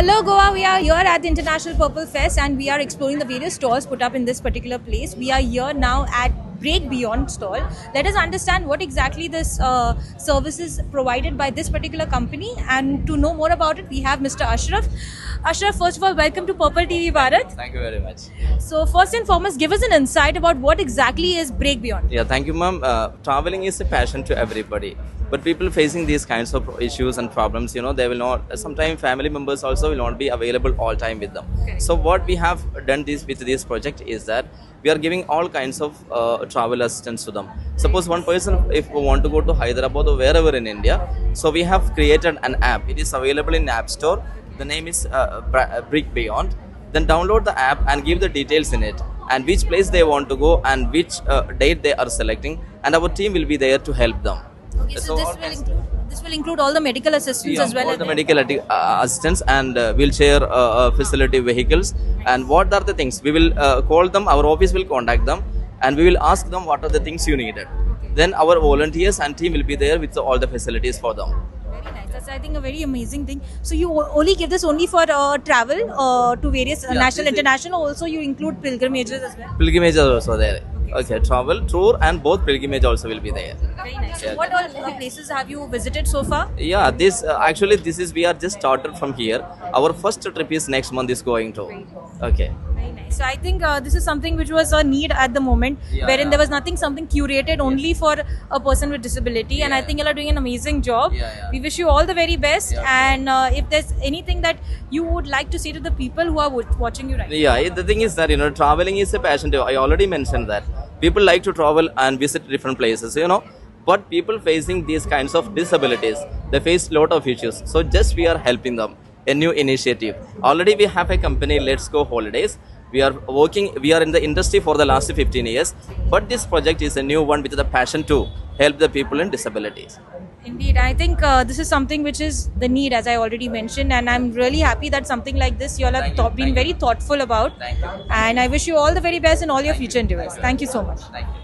Hello Goa, we are here at the International Purple Fest and we are exploring the various stalls put up in this particular place. We are here now at Break Beyond stall. Let us understand what exactly this service is provided by this particular company, and to know more about it we have Mr. Ashraf. Ashraf, first of all, welcome to Purple TV Bharat. Thank you very much. So first and foremost, give us an insight about what exactly is Break Beyond. Yeah, thank you, ma'am. Traveling is a passion to everybody, but people facing these kinds of issues and problems, they will not. Sometimes family members also will not be available all time with them. Okay. So what we have done with this project is that we are giving all kinds of travel assistance to them. Suppose one person, if we want to go to Hyderabad or wherever in India, so we have created an app. It is available in App Store. The name is Break Beyond. Then download the app and give the details in it and which place they want to go and which date they are selecting, and our team will be there to help them. Okay, so this will include all the medical assistance as well all as the medical assistance and wheelchair facility vehicles, and what are the things we will call them. Our office will contact them and we will ask them what are the things you needed. Then our volunteers and team will be there with all the facilities for them. Very nice. That's, I think, a very amazing thing. So you only give this only for travel to various national, international. Also, you include pilgrimages as well. Pilgrimage is also there. Okay, travel, tour, and both pilgrimage also will be there. Very nice. So Yeah. what all places have you visited so far? Yeah, this actually this is we are just started from here. Our first trip is next month is going to. Okay. Very nice. So I think this is something which was a need at the moment, Yeah, wherein yeah. there was something curated only for a person with disability, and I Yeah. think you are doing an amazing job. Yeah. We wish you all the very best. Yeah. And if there's anything that you would like to say to the people who are watching you right now. Yeah, the thing is that traveling is a passion too. I already mentioned that people like to travel and visit different places, but people facing these kinds of disabilities, they face lot of issues. So just we are helping them. A new initiative. Already we have a company, Let's Go Holidays. We are in the industry for the last 15 years, but this project is a new one with the passion to help the people in disabilities. Indeed, I think this is something which is the need, as I already mentioned, and I'm really happy that something like this you all have been very thoughtful about. Thank you. And I wish you all the very best in all your future endeavors. Thank you so much. Thank you.